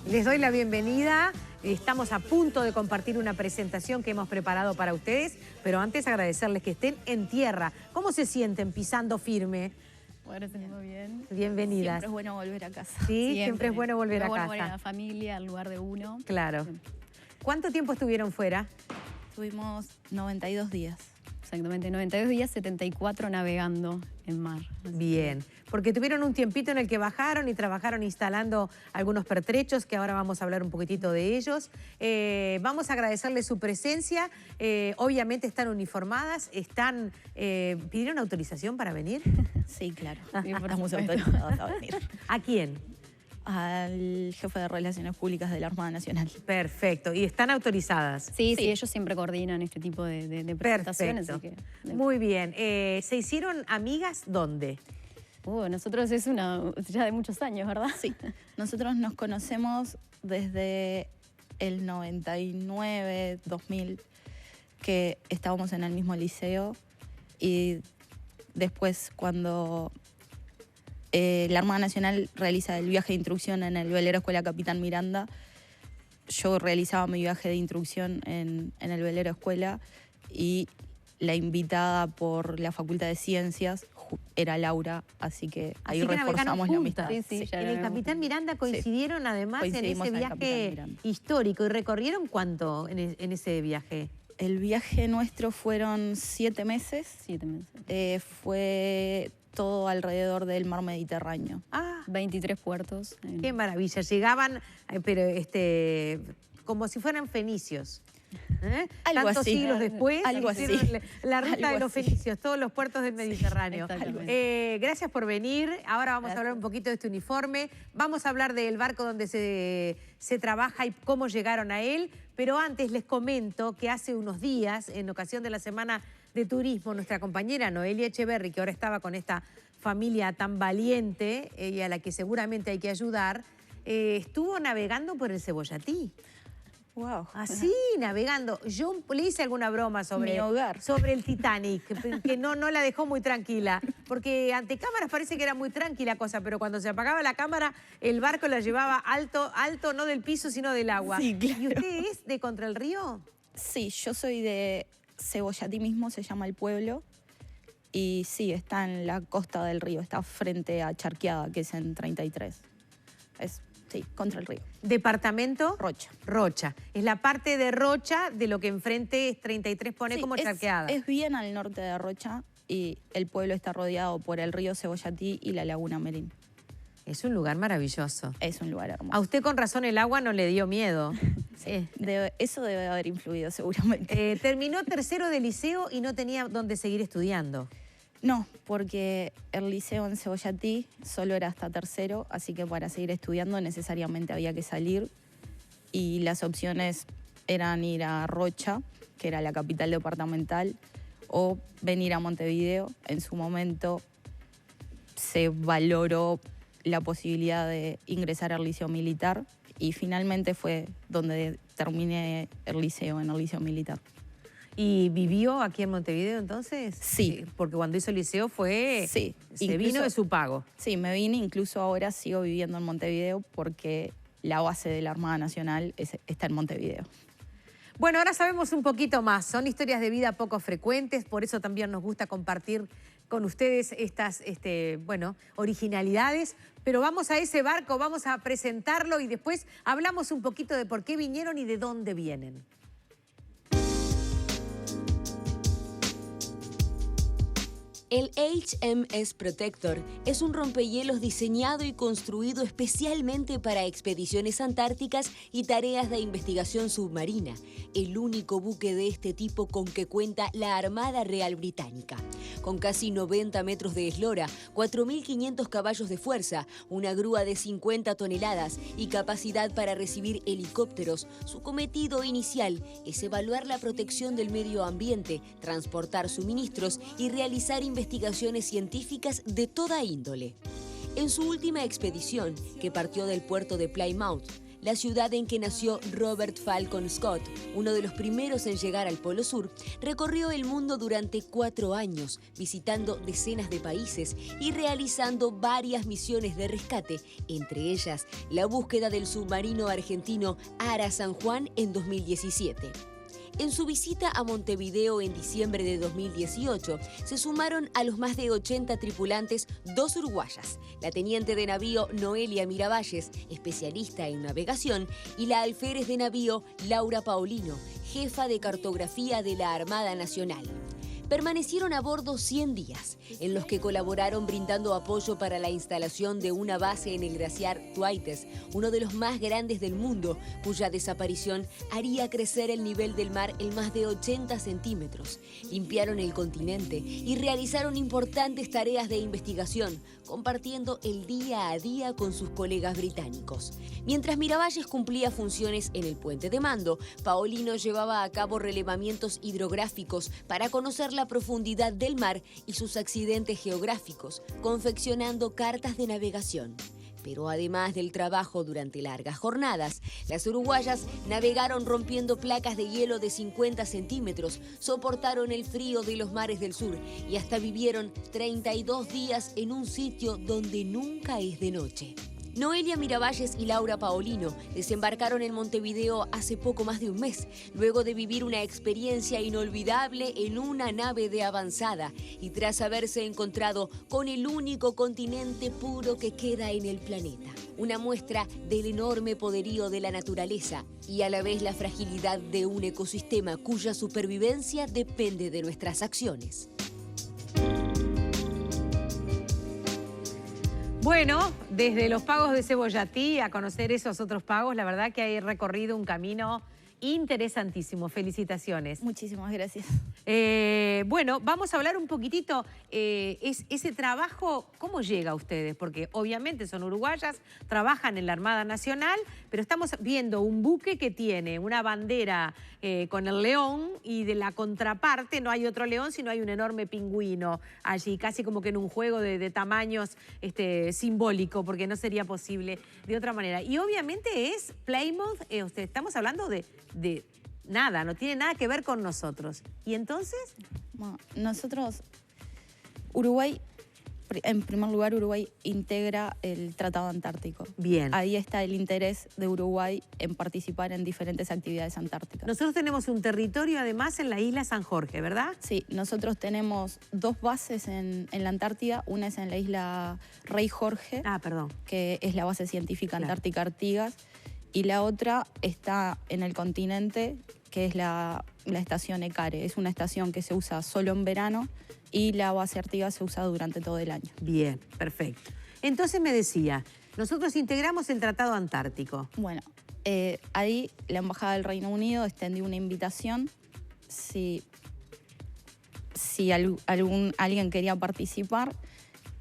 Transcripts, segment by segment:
Les doy la bienvenida. Estamos a punto de compartir una presentación que hemos preparado para ustedes, pero antes agradecerles que estén en tierra. ¿Cómo se sienten pisando firme? Bueno, muy bien. Bienvenidas. Siempre es bueno volver a casa. Sí, siempre es bueno volver a casa. Volver a la familia, al lugar de uno. Claro. Siempre. ¿Cuánto tiempo estuvieron fuera? Tuvimos 92 días. Exactamente, 92 días, 74 navegando en mar. Bien, porque tuvieron un tiempito en el que bajaron y trabajaron instalando algunos pertrechos, que ahora vamos a hablar un poquitito de ellos. Vamos a agradecerles su presencia. Obviamente están uniformadas, ¿pidieron autorización para venir? Sí, claro. Estamos autorizados a venir. ¿A quién? Al jefe de Relaciones Públicas de la Armada Nacional. Perfecto. ¿Y están autorizadas? Sí, ellos siempre coordinan este tipo de presentaciones. Así que, muy bien. ¿Se hicieron amigas dónde? Nosotros es ya de muchos años, ¿verdad? Sí. Nosotros nos conocemos desde el 99, 2000, que estábamos en el mismo liceo. Y después cuando la Armada Nacional realiza el viaje de instrucción en el velero Escuela Capitán Miranda, yo realizaba mi viaje de instrucción en el velero Escuela y la invitada por la Facultad de Ciencias era Laura, así que ahí reforzamos la amistad. Sí, en el Capitán Miranda coincidieron además en ese viaje histórico. ¿Y recorrieron cuánto en ese viaje? El viaje nuestro fueron 7 meses. 7 meses. Fue todo alrededor del mar Mediterráneo. 23 puertos. Qué maravilla. Llegaban, pero como si fueran fenicios. Tantos siglos después, la ruta de los fenicios, todos los puertos del Mediterráneo. Gracias por venir. Ahora vamos a hablar un poquito de este uniforme. Vamos a hablar del barco donde se trabaja y cómo llegaron a él. Pero antes les comento que hace unos días, en ocasión de la Semana de Turismo, nuestra compañera Noelia Echeverri, que ahora estaba con esta familia tan valiente y a la que seguramente hay que ayudar, estuvo navegando por el Cebollatí. Wow. Así, navegando. Yo le hice alguna broma sobre el Titanic, que no la dejó muy tranquila, porque ante cámaras parece que era muy tranquila cosa, pero cuando se apagaba la cámara, el barco la llevaba alto, no del piso, sino del agua. Sí, claro. ¿Y usted es de Contra el Río? Sí, yo soy de Cebollatí mismo, se llama el pueblo, y sí, está en la costa del río, está frente a Charqueada, que es en 33. Sí, Contra el Río. ¿Departamento? Rocha. Rocha. Es la parte de Rocha de lo que enfrente es 33 pone como Charqueada. Es bien al norte de Rocha y el pueblo está rodeado por el río Cebollatí y la laguna Merín. Es un lugar maravilloso. Es un lugar hermoso. A usted con razón el agua no le dio miedo. Sí, eso debe haber influido seguramente. Terminó tercero de liceo y no tenía dónde seguir estudiando. No, porque el liceo en Cebollatí solo era hasta tercero, así que para seguir estudiando necesariamente había que salir y las opciones eran ir a Rocha, que era la capital departamental, o venir a Montevideo. En su momento se valoró la posibilidad de ingresar al liceo militar y finalmente fue donde terminé el liceo, en el liceo militar. ¿Y vivió aquí en Montevideo entonces? Sí. Porque cuando hizo el liceo se vino de su pago. Sí, me vine, incluso ahora sigo viviendo en Montevideo porque la base de la Armada Nacional está en Montevideo. Bueno, ahora sabemos un poquito más. Son historias de vida poco frecuentes, por eso también nos gusta compartir con ustedes estas originalidades. Pero vamos a ese barco, vamos a presentarlo y después hablamos un poquito de por qué vinieron y de dónde vienen. El HMS Protector es un rompehielos diseñado y construido especialmente para expediciones antárticas y tareas de investigación submarina, el único buque de este tipo con que cuenta la Armada Real Británica. Con casi 90 metros de eslora, 4.500 caballos de fuerza, una grúa de 50 toneladas y capacidad para recibir helicópteros, su cometido inicial es evaluar la protección del medio ambiente, transportar suministros y realizar investigaciones científicas de toda índole. En su última expedición, que partió del puerto de Plymouth, la ciudad en que nació Robert Falcon Scott, uno de los primeros en llegar al Polo Sur, recorrió el mundo durante 4 años, visitando decenas de países y realizando varias misiones de rescate, entre ellas la búsqueda del submarino argentino Ara San Juan en 2017. En su visita a Montevideo en diciembre de 2018, se sumaron a los más de 80 tripulantes 2 uruguayas, la teniente de navío Noelia Miravalles, especialista en navegación, y la alférez de navío Laura Paolino, jefa de cartografía de la Armada Nacional. Permanecieron a bordo 100 días, en los que colaboraron brindando apoyo para la instalación de una base en el glaciar Thwaites, uno de los más grandes del mundo, cuya desaparición haría crecer el nivel del mar en más de 80 centímetros. Limpiaron el continente y realizaron importantes tareas de investigación, compartiendo el día a día con sus colegas británicos. Mientras Miravalles cumplía funciones en el puente de mando, Paolino llevaba a cabo relevamientos hidrográficos para conocer la profundidad del mar y sus accidentes geográficos, confeccionando cartas de navegación. Pero además del trabajo durante largas jornadas, las uruguayas navegaron rompiendo placas de hielo de 50 centímetros, soportaron el frío de los mares del sur y hasta vivieron 32 días en un sitio donde nunca es de noche. Noelia Miravalles y Laura Paolino desembarcaron en Montevideo hace poco más de un mes, luego de vivir una experiencia inolvidable en una nave de avanzada y tras haberse encontrado con el único continente puro que queda en el planeta. Una muestra del enorme poderío de la naturaleza y a la vez la fragilidad de un ecosistema cuya supervivencia depende de nuestras acciones. Bueno, desde los pagos de Cebollatí a conocer esos otros pagos, la verdad que hay recorrido un camino interesantísimo. Felicitaciones. Muchísimas gracias. Bueno, vamos a hablar un poquitito, ese trabajo, ¿cómo llega a ustedes? Porque obviamente son uruguayas, trabajan en la Armada Nacional, pero estamos viendo un buque que tiene una bandera con el león y de la contraparte no hay otro león, sino hay un enorme pingüino allí, casi como que en un juego de tamaños simbólico, porque no sería posible de otra manera. Y obviamente es Plymouth, estamos hablando de nada, no tiene nada que ver con nosotros. ¿Y entonces? Bueno, nosotros, Uruguay, en primer lugar, Uruguay integra el Tratado Antártico. Bien. Ahí está el interés de Uruguay en participar en diferentes actividades antárticas. Nosotros tenemos un territorio además en la isla San Jorge, ¿verdad? Sí, nosotros tenemos 2 bases en la Antártida. Una es en la isla Rey Jorge, que es la base científica antártica Artigas, y la otra está en el continente, que es la estación ECARE. Es una estación que se usa solo en verano y la base Artigas se usa durante todo el año. Bien, perfecto. Entonces me decía, nosotros integramos el Tratado Antártico. Bueno, ahí la Embajada del Reino Unido extendió una invitación si alguien quería participar,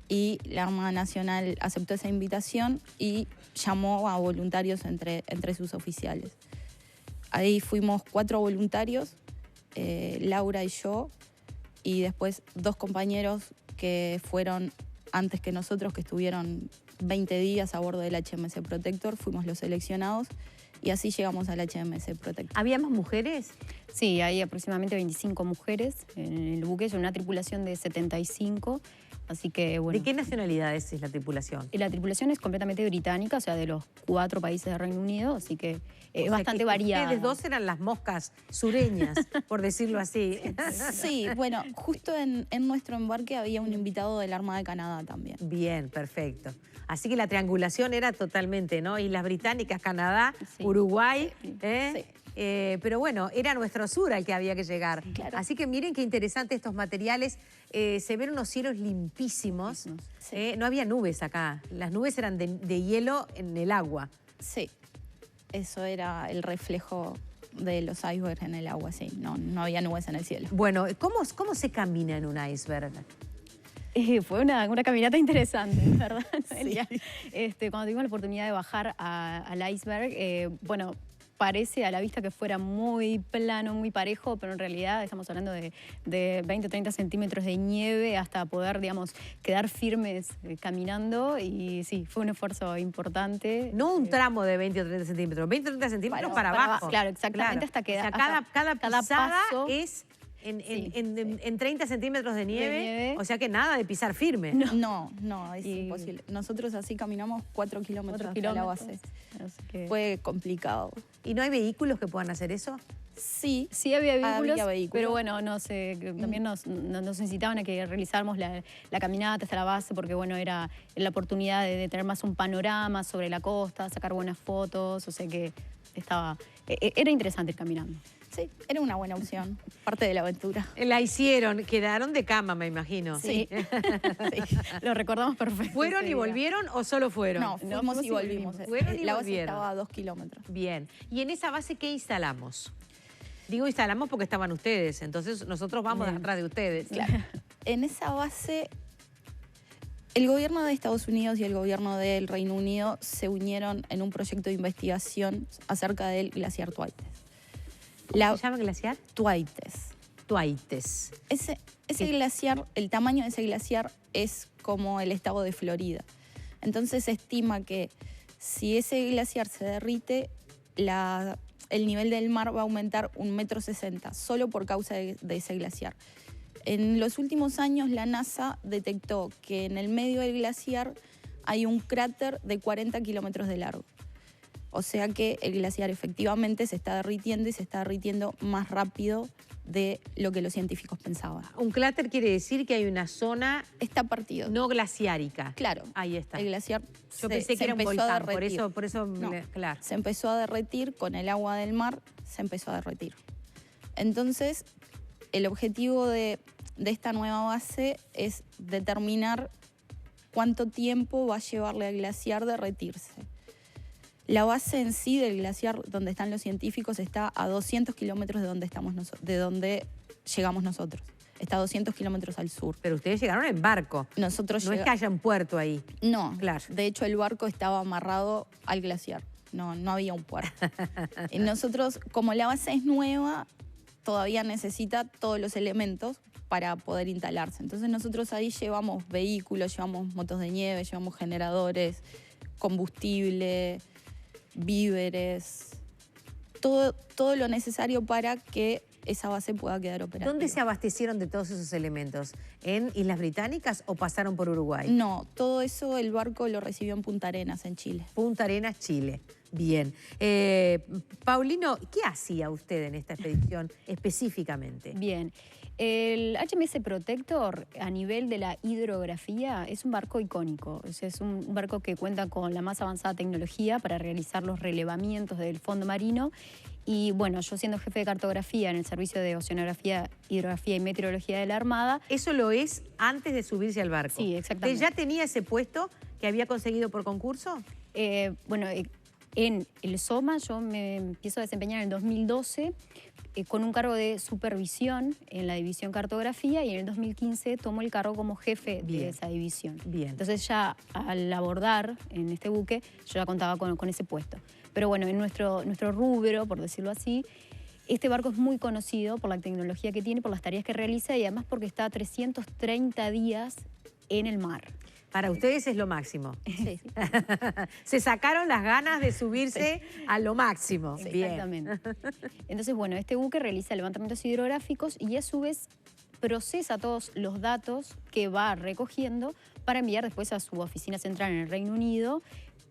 y la Armada Nacional aceptó esa invitación y llamó a voluntarios entre sus oficiales. Ahí fuimos 4 voluntarios, Laura y yo, y después 2 compañeros que fueron antes que nosotros, que estuvieron 20 días a bordo del HMS Protector, fuimos los seleccionados y así llegamos al HMS Protector. ¿Había más mujeres? Sí, hay aproximadamente 25 mujeres en el buque, es una tripulación de 75. Así que, bueno. ¿De qué nacionalidades es la tripulación? La tripulación es completamente británica, o sea, de los 4 países del Reino Unido, así que es bastante variada. Ustedes 2 eran las moscas sureñas, por decirlo así. Sí, bueno, justo en nuestro embarque había un invitado de la Armada de Canadá también. Bien, perfecto. Así que la triangulación era totalmente, ¿no? Islas Británicas, Canadá, sí. Uruguay, Sí. Pero bueno, era nuestro sur al que había que llegar. Claro. Así que miren qué interesante estos materiales. Se ven unos cielos limpísimos. Sí. No había nubes acá. Las nubes eran de hielo en el agua. Sí, eso era el reflejo de los icebergs en el agua, sí. No había nubes en el cielo. Bueno, ¿cómo se camina en un iceberg? Fue una caminata interesante, ¿verdad? Sí. Cuando tuvimos la oportunidad de bajar al iceberg, bueno, parece a la vista que fuera muy plano, muy parejo, pero en realidad estamos hablando de 20 o 30 centímetros de nieve hasta poder, digamos, quedar firmes caminando. Y sí, fue un esfuerzo importante. No un tramo de 20 o 30 centímetros, 20 o 30 centímetros para abajo. Claro, exactamente, hasta que... O sea, cada pisada paso es... En 30 centímetros de nieve, o sea que nada de pisar firme. No, es imposible. Nosotros así caminamos 4 kilómetros hasta la base. Fue complicado. ¿Y no hay vehículos que puedan hacer eso? Sí, había vehículos, pero bueno, no sé, también nos incitaban a que realizáramos la caminata hasta la base, porque bueno, era la oportunidad de tener más un panorama sobre la costa, sacar buenas fotos, o sea que era interesante ir caminando. Sí, era una buena opción, parte de la aventura. La hicieron, quedaron de cama, me imagino. Sí, sí. Lo recordamos perfecto. ¿Fueron y volvieron o solo fueron? No, fuimos y volvimos. Fueron y la base estaba a 2 kilómetros. Bien. ¿Y en esa base qué instalamos? Digo instalamos porque estaban ustedes, entonces nosotros vamos atrás de ustedes. Claro. En esa base, el gobierno de Estados Unidos y el gobierno del Reino Unido se unieron en un proyecto de investigación acerca del glaciar Thwaites. ¿Cómo se llama glaciar? Thwaites. Thwaites. Ese glaciar, el tamaño de ese glaciar es como el estado de Florida. Entonces se estima que si ese glaciar se derrite, el nivel del mar va a aumentar 1,60 m, solo por causa de ese glaciar. En los últimos años la NASA detectó que en el medio del glaciar hay un cráter de 40 kilómetros de largo. O sea que el glaciar efectivamente se está derritiendo y se está derritiendo más rápido de lo que los científicos pensaban. Un cráter quiere decir que hay una zona... Está partido. No glaciárica. Claro. Ahí está. El glaciar Yo pensé que era un volcán, por eso no, claro. Se empezó a derretir con el agua del mar, se empezó a derretir. Entonces, el objetivo de esta nueva base es determinar cuánto tiempo va a llevarle al glaciar derretirse. La base en sí del glaciar donde están los científicos está a 200 kilómetros de donde llegamos nosotros. Está a 200 kilómetros al sur. Pero ustedes llegaron en barco. No es que haya un puerto ahí. No, claro. De hecho el barco estaba amarrado al glaciar. No había un puerto. Y nosotros, como la base es nueva, todavía necesita todos los elementos para poder instalarse. Entonces nosotros ahí llevamos vehículos, llevamos motos de nieve, llevamos generadores, combustible, víveres, todo lo necesario para que esa base pueda quedar operativa. ¿Dónde se abastecieron de todos esos elementos? ¿En Islas Británicas o pasaron por Uruguay? No, todo eso el barco lo recibió en Punta Arenas, en Chile. Punta Arenas, Chile. Bien. Paulino, ¿qué hacía usted en esta expedición específicamente? Bien. El HMS Protector, a nivel de la hidrografía, es un barco icónico. O sea, es un barco que cuenta con la más avanzada tecnología para realizar los relevamientos del fondo marino. Y bueno, yo siendo jefe de cartografía en el Servicio de Oceanografía, Hidrografía y Meteorología de la Armada... ¿Eso lo es antes de subirse al barco? Sí, exactamente. ¿Usted ya tenía ese puesto que había conseguido por concurso? Bueno, en el SOMA yo me empiezo a desempeñar en el 2012 con un cargo de supervisión en la división cartografía y en el 2015 tomo el cargo como jefe de esa división. Bien. Entonces ya al abordar en este buque yo ya contaba con ese puesto. Pero bueno, en nuestro rubro, por decirlo así, este barco es muy conocido por la tecnología que tiene, por las tareas que realiza y además porque está 330 días en el mar. Para ustedes es lo máximo. Sí. Se sacaron las ganas de subirse a lo máximo. Sí, exactamente. Entonces, bueno, este buque realiza levantamientos hidrográficos y a su vez procesa todos los datos que va recogiendo para enviar después a su oficina central en el Reino Unido,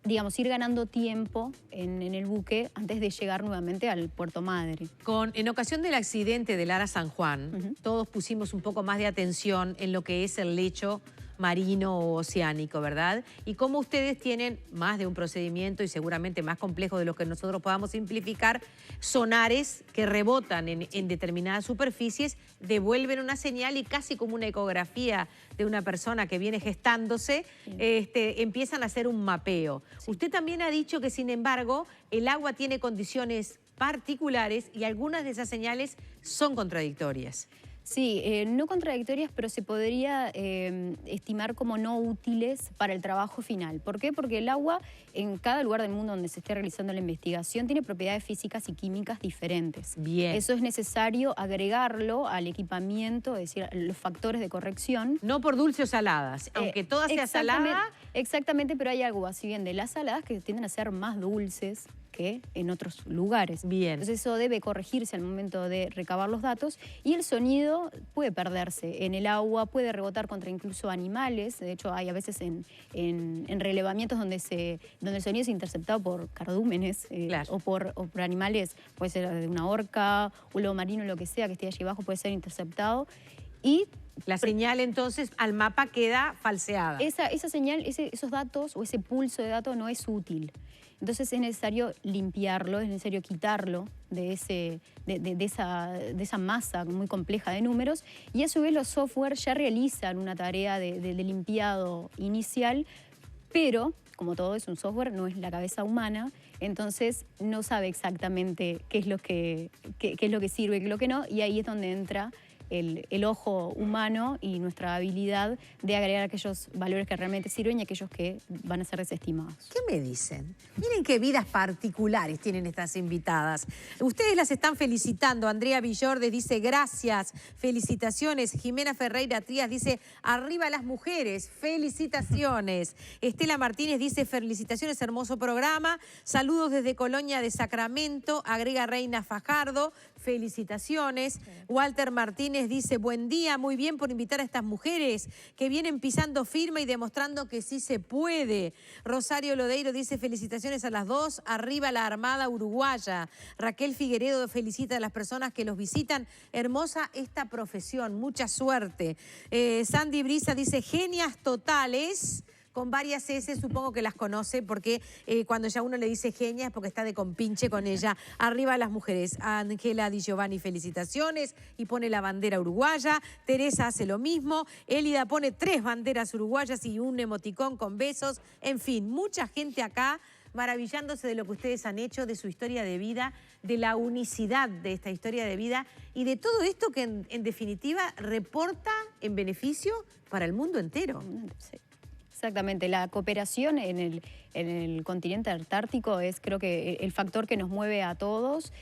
digamos, ir ganando tiempo en el buque antes de llegar nuevamente al puerto madre. En ocasión del accidente del Ara San Juan, todos pusimos un poco más de atención en lo que es el lecho marino o oceánico, ¿verdad? Y como ustedes tienen más de un procedimiento y seguramente más complejo de lo que nosotros podamos simplificar, sonares que rebotan en determinadas superficies, devuelven una señal y casi como una ecografía de una persona que viene gestándose, empiezan a hacer un mapeo. Sí. Usted también ha dicho que, sin embargo, el agua tiene condiciones particulares y algunas de esas señales son contradictorias. Sí, no contradictorias, pero se podría estimar como no útiles para el trabajo final. ¿Por qué? Porque el agua en cada lugar del mundo donde se esté realizando la investigación tiene propiedades físicas y químicas diferentes. Bien. Eso es necesario agregarlo al equipamiento, es decir, los factores de corrección. No por dulce o saladas, aunque toda sea salada. Exactamente, pero hay algo así bien de las saladas que tienden a ser más dulces que en otros lugares. Bien. Entonces eso debe corregirse al momento de recabar los datos y el sonido puede perderse en el agua, puede rebotar contra incluso animales. De hecho, hay a veces en relevamientos donde el sonido es interceptado por cardúmenes claro. o por animales, puede ser de una orca, un lobo marino, lo que sea que esté allí abajo, puede ser interceptado. Y la señal entonces al mapa queda falseada. Esa señal, esos datos o ese pulso de datos no es útil. Entonces es necesario limpiarlo, es necesario quitarlo de esa masa muy compleja de números y a su vez los software ya realizan una tarea de limpiado inicial, pero como todo es un software, no es la cabeza humana, entonces no sabe exactamente qué es lo que sirve y qué es lo que no, y ahí es donde entra el ojo humano y nuestra habilidad de agregar aquellos valores que realmente sirven y aquellos que van a ser desestimados. ¿Qué me dicen? Miren qué vidas particulares tienen estas invitadas. Ustedes las están felicitando. Andrea Villordes dice gracias, felicitaciones. Jimena Ferreira Trías dice arriba las mujeres, felicitaciones. Estela Martínez dice felicitaciones, hermoso programa. Saludos desde Colonia de Sacramento. Agrega Reina Fajardo, felicitaciones. Walter Martínez dice, buen día, muy bien por invitar a estas mujeres que vienen pisando firme y demostrando que sí se puede. Rosario Lodeiro dice, felicitaciones a las dos, arriba la Armada Uruguaya. Raquel Figueredo felicita a las personas que los visitan. Hermosa esta profesión, mucha suerte. Sandy Brisa dice, genias totales. Con varias S, supongo que las conoce, porque cuando ya uno le dice genia es porque está de compinche con ella. Arriba las mujeres. Ángela Di Giovanni, felicitaciones, y pone la bandera uruguaya. Teresa hace lo mismo. Élida pone 3 banderas uruguayas y un emoticón con besos. En fin, mucha gente acá maravillándose de lo que ustedes han hecho, de su historia de vida, de la unicidad de esta historia de vida y de todo esto que en definitiva reporta en beneficio para el mundo entero. Sí. Exactamente, la cooperación en el continente antártico es creo que el factor que nos mueve a todos.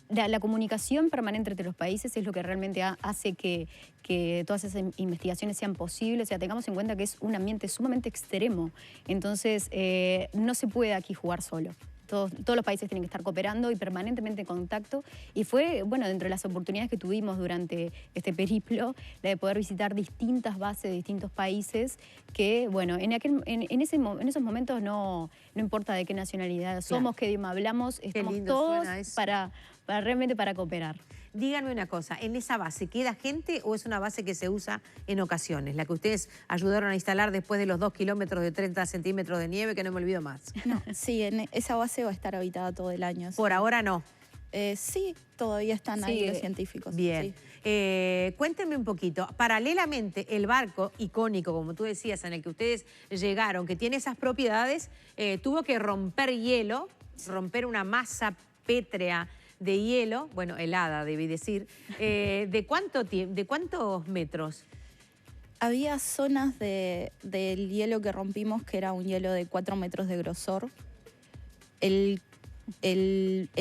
La comunicación permanente entre los países es lo que realmente hace que todas esas investigaciones sean posibles. O sea, tengamos en cuenta que es un ambiente sumamente extremo. Entonces, no se puede aquí jugar solo. Todos los países tienen que estar cooperando y permanentemente en contacto. Y fue, bueno, dentro de las oportunidades que tuvimos durante este periplo, la de poder visitar distintas bases de distintos países que, bueno, en esos momentos no importa de qué nacionalidad somos, qué idioma hablamos, estamos todos realmente para cooperar. Díganme una cosa, ¿en esa base queda gente o es una base que se usa en ocasiones? La que ustedes ayudaron a instalar después de los 2 kilómetros de 30 centímetros de nieve, que no me olvido más. No, sí, en esa base va a estar habitada todo el año. Por ahora no. Sí, todavía están ahí los científicos. Bien. Sí. Cuéntenme un poquito. Paralelamente, el barco icónico, como tú decías, en el que ustedes llegaron, que tiene esas propiedades, tuvo que romper hielo, romper una masa pétrea de hielo, bueno, helada, debí decir. ¿De cuántos metros? Había zonas del hielo que rompimos que era un hielo de 4 metros de grosor. El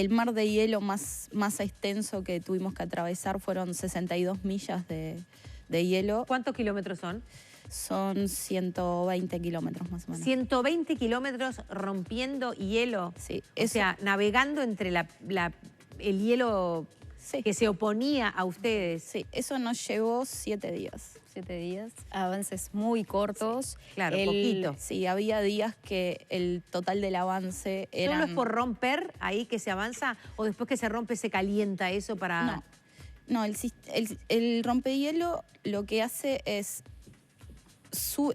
mar de hielo más extenso que tuvimos que atravesar fueron 62 millas de hielo. ¿Cuántos kilómetros son? Son 120 kilómetros más o menos. 120 kilómetros rompiendo hielo. Sí. O sea, navegando entre el hielo que se oponía a ustedes. Sí, eso nos llevó 7 días. 7 días, avances muy cortos. Sí, claro, poquito. Sí, había días que el total del avance era... ¿Solo es por romper ahí que se avanza o después que se rompe se calienta eso para...? No, el rompehielo lo que hace es...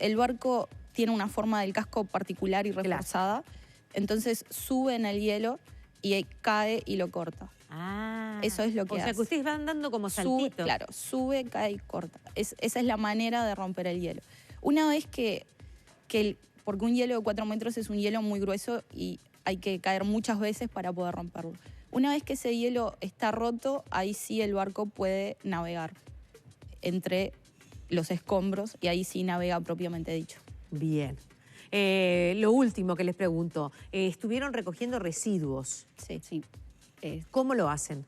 el barco tiene una forma del casco particular y reforzada, entonces sube en el hielo y cae y lo corta. Ah, eso es lo que hace. O sea que ustedes van dando como saltitos. Claro, sube, cae y corta. Esa es la manera de romper el hielo. Una vez porque un hielo de 4 metros es un hielo muy grueso y hay que caer muchas veces para poder romperlo. Una vez que ese hielo está roto, ahí sí el barco puede navegar entre los escombros y ahí sí navega propiamente dicho. Bien. Lo último que les pregunto, estuvieron recogiendo residuos. Sí. ¿Cómo lo hacen?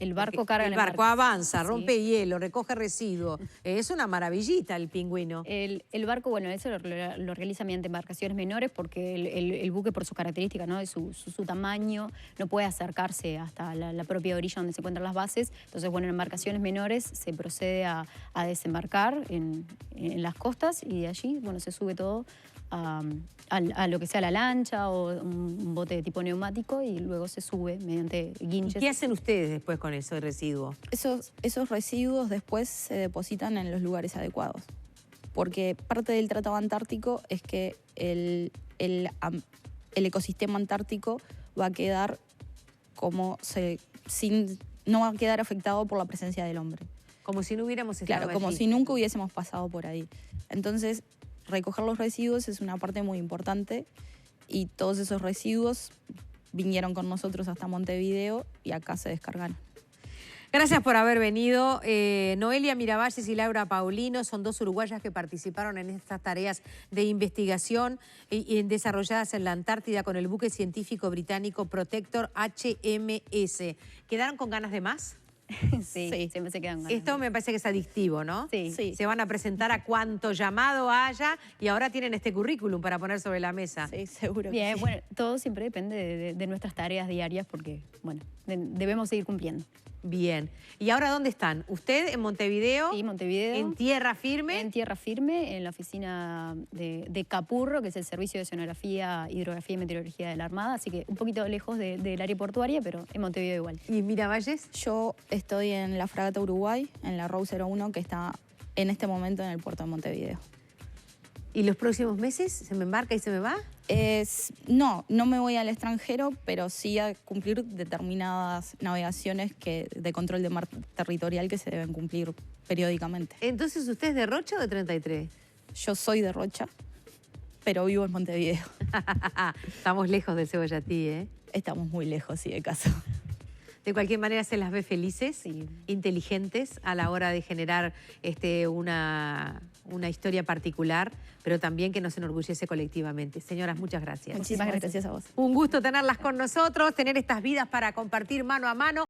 El barco carga el barco avanza, rompe hielo, recoge residuos. Es una maravillita el Pingüino. El barco, bueno, eso lo realiza mediante embarcaciones menores porque el buque, por sus características, ¿no? De su tamaño, no puede acercarse hasta la propia orilla donde se encuentran las bases. Entonces, bueno, en embarcaciones menores se procede a desembarcar en las costas y de allí, bueno, se sube todo a lo que sea la lancha o un bote de tipo neumático y luego se sube mediante guinches. ¿Y qué hacen ustedes después con ese residuo? Esos residuos después se depositan en los lugares adecuados, porque parte del Tratado Antártico es que el ecosistema antártico va a quedar no va a quedar afectado por la presencia del hombre. Como si no hubiéramos estado Claro, como allí. si nunca hubiésemos pasado por ahí. Entonces, recoger los residuos es una parte muy importante y todos esos residuos vinieron con nosotros hasta Montevideo y acá se descargan. Gracias por haber venido. Noelia Miravalles y Laura Paulino son dos uruguayas que participaron en estas tareas de investigación y desarrolladas en la Antártida con el buque científico británico Protector HMS. ¿Quedaron con ganas de más? Sí, siempre se quedan ganas. Esto me parece que es adictivo, ¿no? Sí. Se van a presentar a cuanto llamado haya y ahora tienen este currículum para poner sobre la mesa. Sí, seguro. Bien, que sí. bueno, todo siempre depende de nuestras tareas diarias porque, bueno, debemos seguir cumpliendo. Bien. ¿Y ahora dónde están? ¿Usted en Montevideo? Sí, Montevideo. ¿En tierra firme? En tierra firme, en la oficina de Capurro, que es el Servicio de Oceanografía, Hidrografía y Meteorología de la Armada, así que un poquito lejos del área portuaria, pero en Montevideo igual. ¿Y Miravalles? Yo estoy en la fragata Uruguay, en la ROW 01, que está en este momento en el puerto de Montevideo. ¿Y los próximos meses se me embarca y se me va? No me voy al extranjero, pero sí a cumplir determinadas navegaciones de control de mar territorial que se deben cumplir periódicamente. Entonces, ¿usted es de Rocha o de 33? Yo soy de Rocha, pero vivo en Montevideo. Estamos lejos del Cebollatí, ¿eh? Estamos muy lejos, sí, de casa. De cualquier manera se las ve felices, Sí. inteligentes a la hora de generar una historia particular, pero también que nos enorgullece colectivamente. Señoras, muchas gracias. Muchísimas gracias a vos. Un gusto tenerlas con nosotros, tener estas vidas para compartir mano a mano.